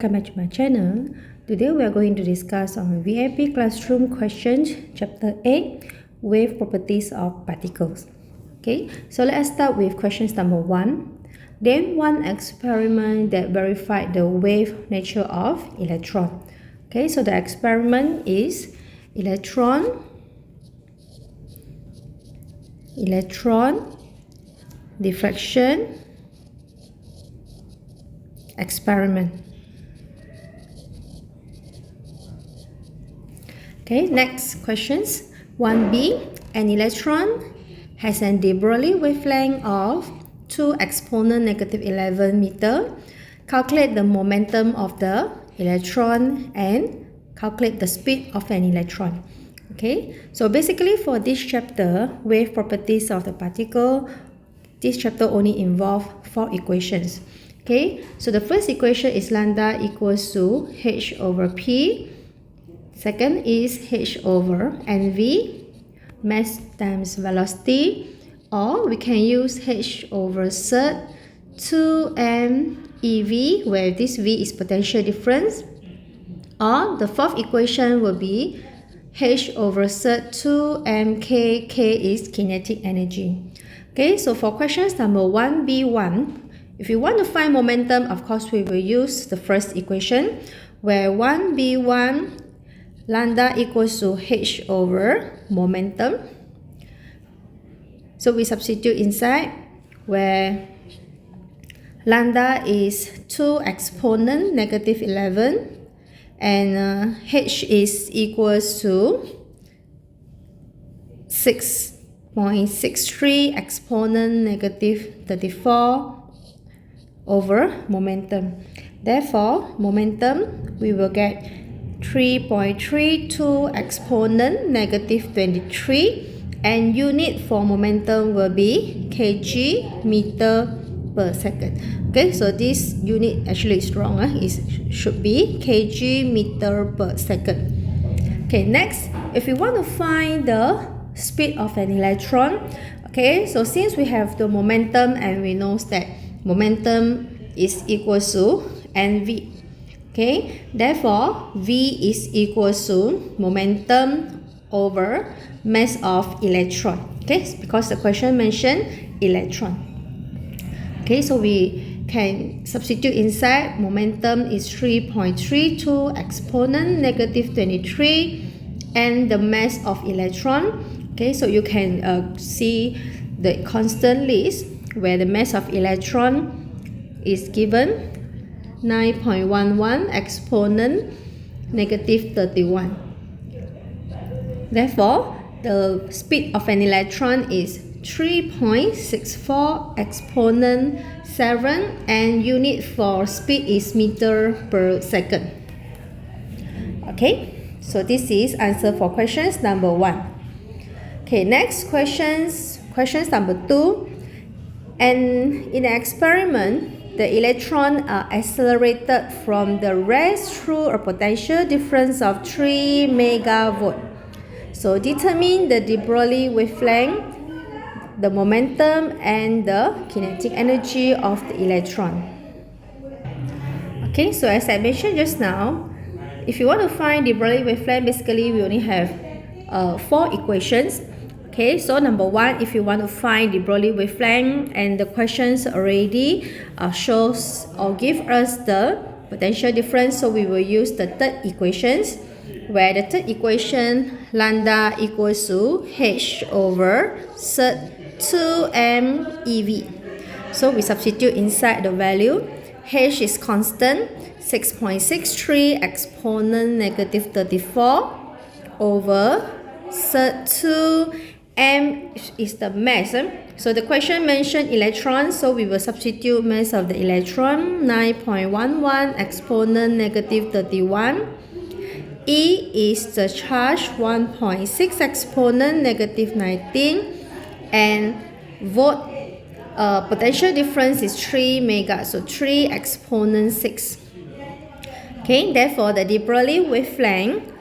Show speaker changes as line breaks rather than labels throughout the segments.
Welcome back to my channel. Today we are going to discuss on VIP Classroom Questions, Chapter 8, Wave Properties of Particles. Okay, so let us start with questions number 1. Name one experiment that verified the wave nature of electron. Okay, so the experiment is electron diffraction experiment. Okay, next questions. 1b. An electron has a de Broglie wavelength of 2 exponent negative 11 meter. Calculate the momentum of the electron and calculate the speed of an electron. Okay, so basically for this chapter, wave properties of the particle, this chapter only involves 4 equations. Okay, so the first equation is lambda equals to h over p. Second is h over nv, mass times velocity, or we can use h over cert 2m ev, where this v is potential difference. Or the fourth equation will be h over cert 2mk, k is kinetic energy. Okay, so for questions number 1b1, if you want to find momentum, of course we will use the first equation, where 1b1 lambda equals to h over momentum. So we substitute inside, where lambda is 2 exponent negative 11 and h is equals to 6.63 exponent negative 34 over momentum. Therefore, momentum we will get 3.32 exponent negative 23, and unit for momentum will be kg meter per second. Okay, so this unit actually is wrong. It should be kg meter per second. Okay, next, if we want to find the speed of an electron, okay, so since we have the momentum and we know that momentum is equal to nv. Okay, therefore V is equal to momentum over mass of electron. Okay, because the question mentioned electron. Okay, so we can substitute inside. Momentum is 3.32 exponent negative 23 and the mass of electron. Okay, so you can see the constant list where the mass of electron is given 9.11 exponent negative 31. Therefore, the speed of an electron is 3.64 exponent 7 and unit for speed is meter per second. Okay, so this is answer for questions number 1. Okay, next questions number 2. And in the experiment, the electrons are accelerated from the rest through a potential difference of 3 megavolt. So determine the de Broglie wavelength, the momentum, and the kinetic energy of the electron. Okay, so as I mentioned just now, if you want to find de Broglie wavelength, basically we only have 4 equations. Okay, so number 1, if you want to find de Broglie wavelength, and the questions already shows or give us the potential difference, so we will use the third equations, where the third equation lambda equals to h over cert 2m ev. So we substitute inside the value. H is constant, 6.63 exponent negative 34 over cert 2. M is the mass. So the question mentioned electrons, so we will substitute mass of the electron, 9.11 exponent negative 31. E is the charge, 1.6 exponent negative 19. And volt potential difference is 3 mega, so 3 exponent 6. Okay, therefore the de Broglie wavelength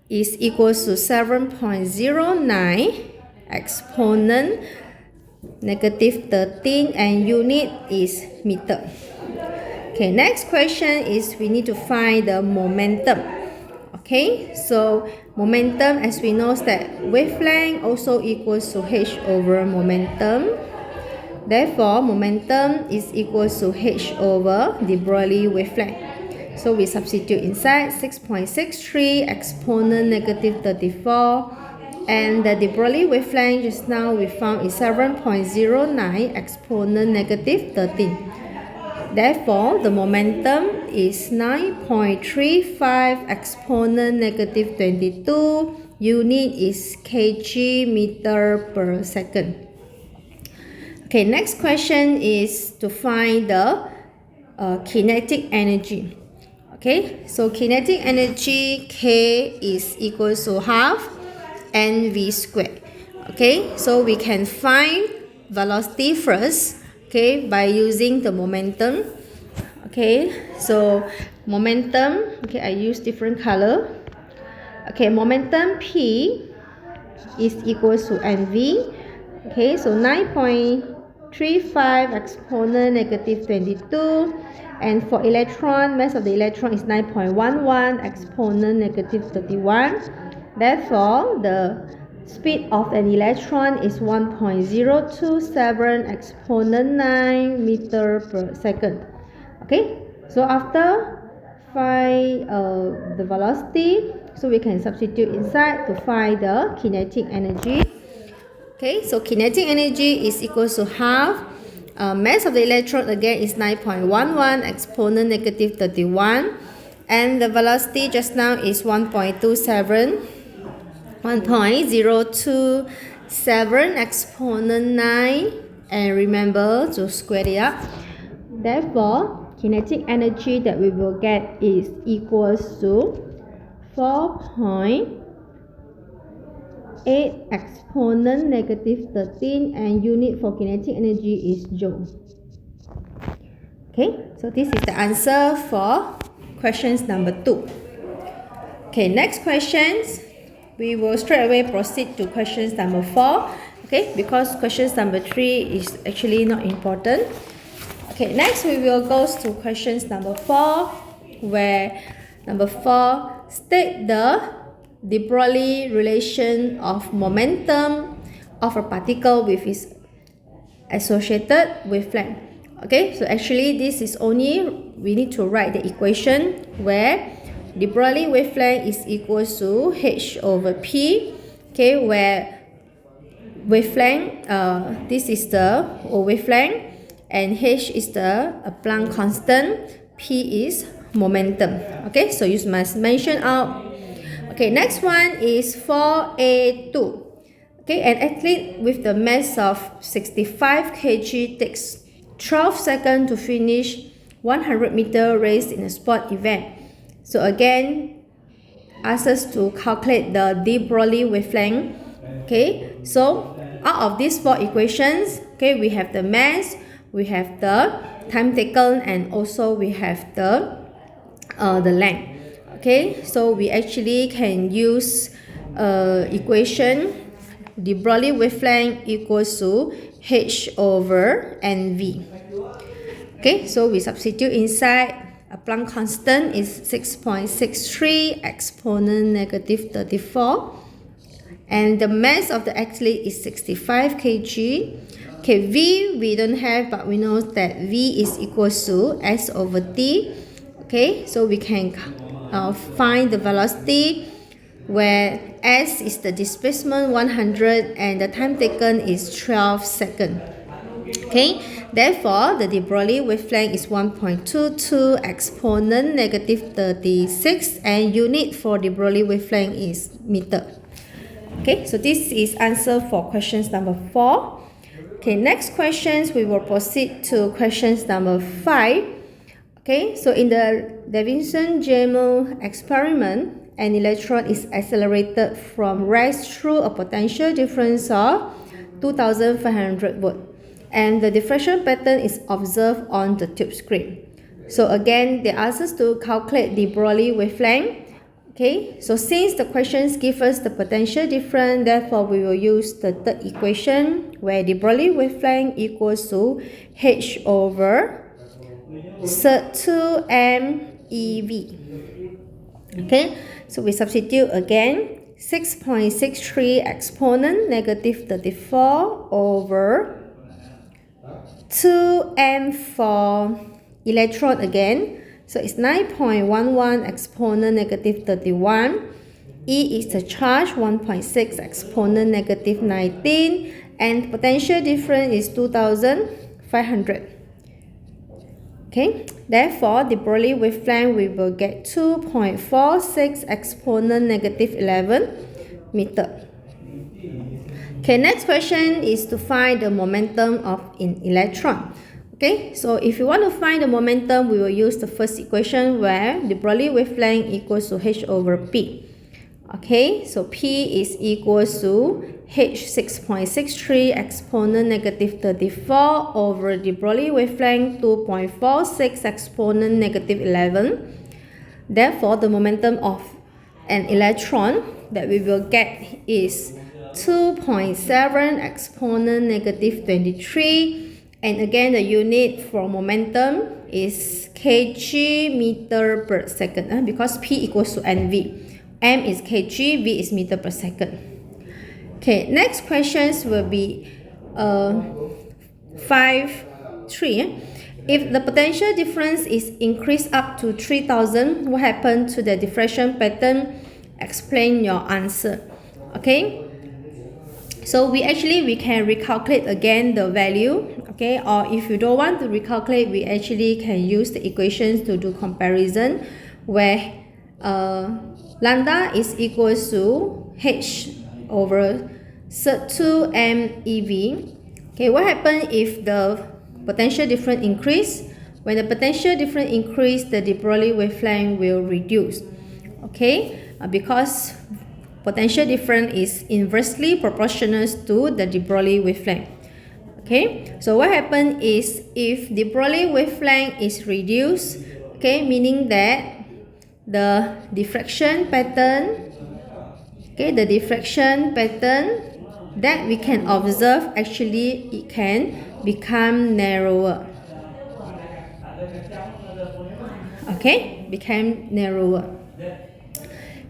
is equal to 7.09 exponent negative 13 and unit is meter. Okay, next question is we need to find the momentum. Okay, so momentum, as we know, that wavelength also equals to h over momentum. Therefore, momentum is equals to h over de Broglie wavelength. So we substitute inside 6.63 exponent negative 34, and the de Broglie wavelength just now we found is 7.09 exponent negative 13. Therefore, the momentum is 9.35 exponent negative 22. Unit is kg meter per second. Okay, next question is to find the kinetic energy. Okay, so kinetic energy K is equals to half NV squared. Okay, so we can find velocity first, okay, by using the momentum. Okay, so momentum, okay, I use different color. Okay, momentum P is equals to NV. Okay, so 9.35 exponent negative 22. And for electron, mass of the electron is 9.11 exponent negative 31. Therefore, the speed of an electron is 1.027 exponent 9 meter per second. Okay, so after find the velocity, so we can substitute inside to find the kinetic energy. Okay, so kinetic energy is equal to half. Mass of the electron again is 9.11 exponent negative 31, and the velocity just now is 1.027 exponent 9, and remember to square it up. Therefore, kinetic energy that we will get is equals to 4.8 exponent negative 13, and unit for kinetic energy is joule. Okay, so this is the answer for questions number 2. Okay, next questions, we will straight away proceed to questions number 4. Okay, because questions number 3 is actually not important. Okay, next we will go to questions number 4, where number 4 state the de Broglie relation of momentum of a particle with its associated wavelength. Okay, so actually this is only, we need to write the equation where de Broglie wavelength is equals to h over p. Okay, where wavelength, this is the wavelength, and h is the Planck constant, p is momentum. Okay, so you must mention out. Okay, next one is 4A2. Okay, an athlete with the mass of 65 kg takes 12 seconds to finish 100-meter race in a sport event. So again, ask us to calculate the de Broglie wavelength. Okay, so out of these 4 equations, okay, we have the mass, we have the time taken, and also we have the length. Okay, so we actually can use equation de Broglie wavelength equals to h over nv. Okay, so we substitute inside. A Planck constant is 6.63 exponent negative 34, and the mass of the athlete is 65 kg. Okay, v we don't have, but we know that v is equals to s over t. Okay, so we can find the velocity, where s is the displacement 100 and the time taken is 12 seconds. Okay, therefore the de Broglie wavelength is 1.22 exponent negative 36, and unit for de Broglie wavelength is meter. Okay, so this is answer for questions number 4. Okay, next questions we will proceed to questions number 5. Okay, so in the Davidson-Gemmell experiment, an electron is accelerated from rest through a potential difference of 2500 volts, and the diffraction pattern is observed on the tube screen. So again, they ask us to calculate the de Broglie wavelength. Okay, so since the questions give us the potential difference, therefore we will use the third equation, where the de Broglie wavelength equals to h over SEM2 MeV. Okay, so we substitute again. 6.63 exponent negative 34 over 2m for electron again. So it's 9.11 exponent negative 31. E is the charge, 1.6 exponent negative 19. And potential difference is 2,500. Okay, therefore the Broglie wavelength we will get 2.46 exponent negative 11 meter. Okay, next question is to find the momentum of an electron. Okay, so if you want to find the momentum, we will use the first equation where the Broglie wavelength equals to h over p. Okay, so p is equals to h 6.63 exponent negative 34 over the Broglie wavelength 2.46 exponent negative 11. Therefore, the momentum of an electron that we will get is 2.7 exponent negative 23. And again, the unit for momentum is kg meter per second because p equals to nv. M is kg, v is meter per second. Okay, next questions will be 5.3. If the potential difference is increased up to 3000, what happened to the diffraction pattern? Explain your answer. Okay, so we can recalculate again the value. Okay, or if you don't want to recalculate, we actually can use the equations to do comparison where lambda is equals to h over SEM2 MeV. Okay, what happens if the potential difference increase? When the potential difference increase, the de Broglie wavelength will reduce. Okay, because potential difference is inversely proportional to the de Broglie wavelength. Okay, so what happens is if the Broglie wavelength is reduced, okay, meaning that the diffraction pattern, okay, the diffraction pattern that we can observe, actually it can become narrower. Okay, become narrower.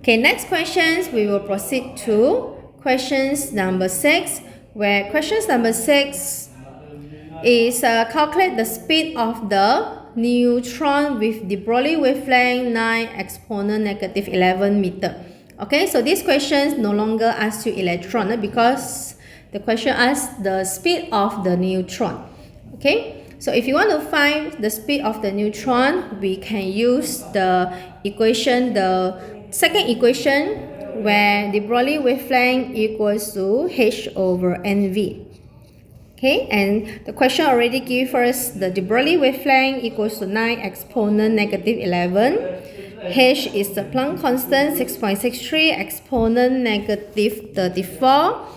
Okay, next questions we will proceed to questions number 6, where questions number 6 is calculate the speed of the neutron with de Broglie wavelength 9 exponent negative 11 meter. Okay, so these questions no longer ask you electron because the question asks the speed of the neutron. Okay, so if you want to find the speed of the neutron, we can use the equation, the second equation, where the Broglie wavelength equals to h over nv. Okay, and the question already gives us the de Broglie wavelength equals to 9 exponent negative 11. H is the Planck constant, 6.63 exponent negative 34.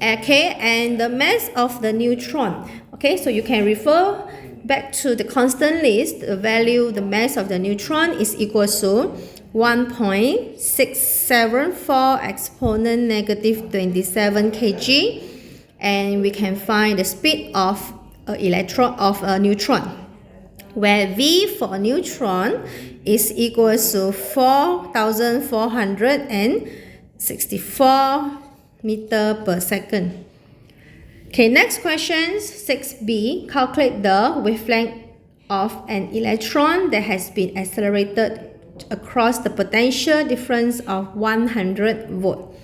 Okay, and the mass of the neutron. Okay, so you can refer back to the constant list. The value, the mass of the neutron is equals to 1.674 exponent negative 27 kg. And we can find the speed of a neutron, where v for neutron is equals to 4,464 meter per second. Okay, next question 6b. Calculate the wavelength of an electron that has been accelerated across the potential difference of 100 volt.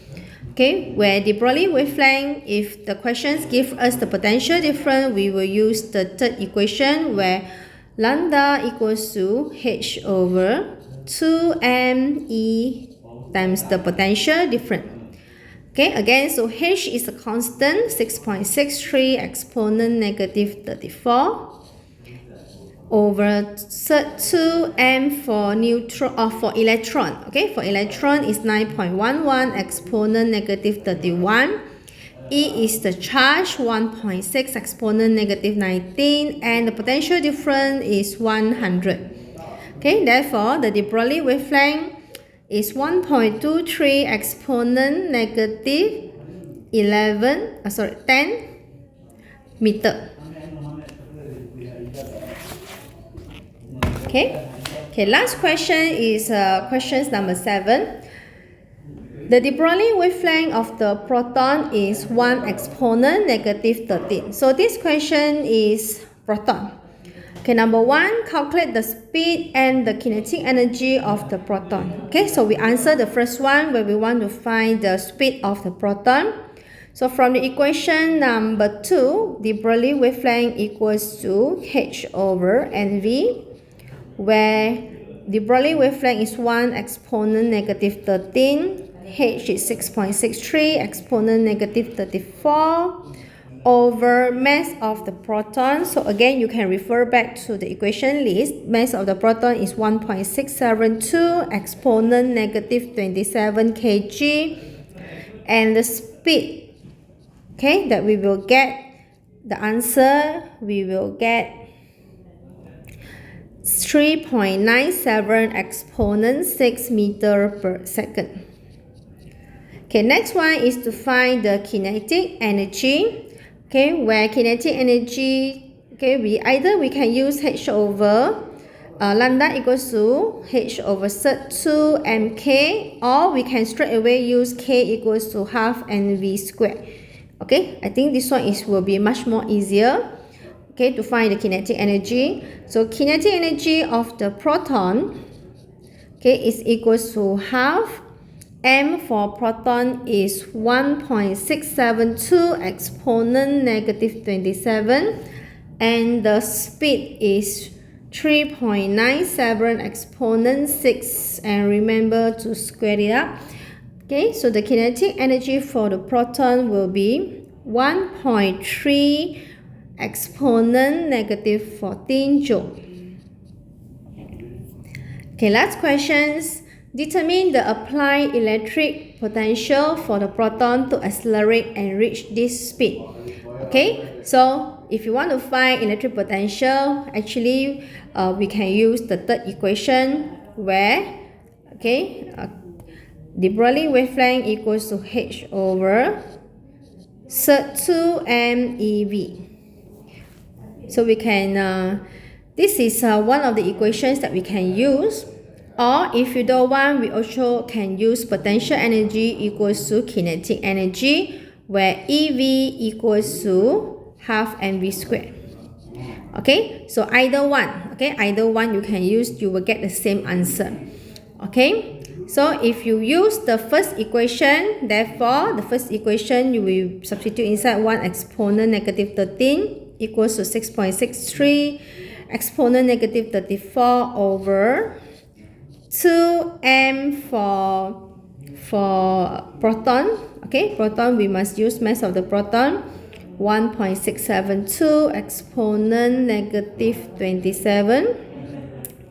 Okay, where the Broglie wavelength, if the questions give us the potential difference, we will use the third equation where lambda equals to h over 2me times the potential difference. Okay, again, so h is a constant, 6.63 exponent negative 34 over 2m for neutron or for electron. Okay, for electron is 9.11 exponent negative 31. E is the charge, 1.6 exponent negative 19, and the potential difference is 100. Okay, therefore the de Broglie wavelength is 1.23 exponent negative 10 meter. Okay, last question is questions number 7. The de Broglie wavelength of the proton is 1 exponent negative 13. So this question is proton. Okay, number 1, calculate the speed and the kinetic energy of the proton. Okay, so we answer the first one where we want to find the speed of the proton. So from the equation number 2, the de Broglie wavelength equals to h over nv, where the de Broglie wavelength is 1 exponent negative 13, h is 6.63 exponent negative 34 over mass of the proton. So again, you can refer back to the equation list. Mass of the proton is 1.672 exponent negative 27 kg, and the speed, okay, that we will get, the answer we will get 3.97 exponent 6 meter per second. Okay, next one is to find the kinetic energy. Okay, where kinetic energy, okay, we can use h over lambda equals to h over SEM2 mk, or we can straight away use k equals to half nv squared. Okay, I think this one will be much more easier, okay, to find the kinetic energy. So kinetic energy of the proton, okay, is equals to half m for proton is 1.672 exponent negative 27, and the speed is 3.97 exponent 6, and remember to square it up. Okay, so the kinetic energy for the proton will be 1.3 exponent negative 14 joule. Okay, last questions. Determine the applied electric potential for the proton to accelerate and reach this speed. Okay, so if you want to find electric potential, actually we can use the third equation where, okay, de Broglie wavelength equals to h over SEM2 mev. So we can, this is one of the equations that we can use. Or if you don't want, we also can use potential energy equals to kinetic energy, where EV equals to half mv squared. Okay, so either one, okay, either one you can use, you will get the same answer. Okay, so if you use the first equation, therefore the first equation you will substitute inside 1 exponent negative 13 equals to 6.63 exponent negative 34 over 2m for proton. Okay, proton, we must use mass of the proton 1.672 exponent negative 27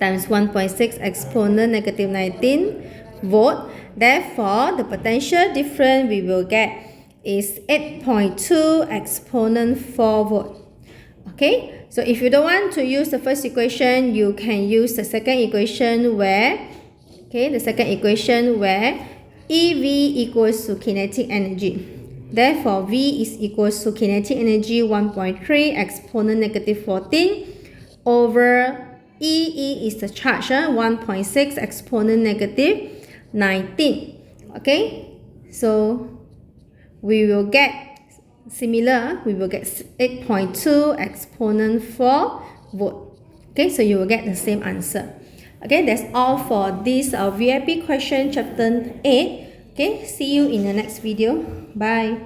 times 1.6 exponent negative 19 volt. Therefore, the potential difference we will get is 8.2 exponent 4 volt. Okay, so if you don't want to use the first equation, you can use the second equation where, okay, the second equation where EV equals to kinetic energy. Therefore, V is equals to kinetic energy 1.3 exponent negative 14 over EE is the charge, 1.6 exponent negative 19. Okay, so we will get similar, we will get 8.2 exponent 4 volt. Okay, so you will get the same answer. Okay, that's all for this VIP question chapter 8. Okay, see you in the next video. Bye.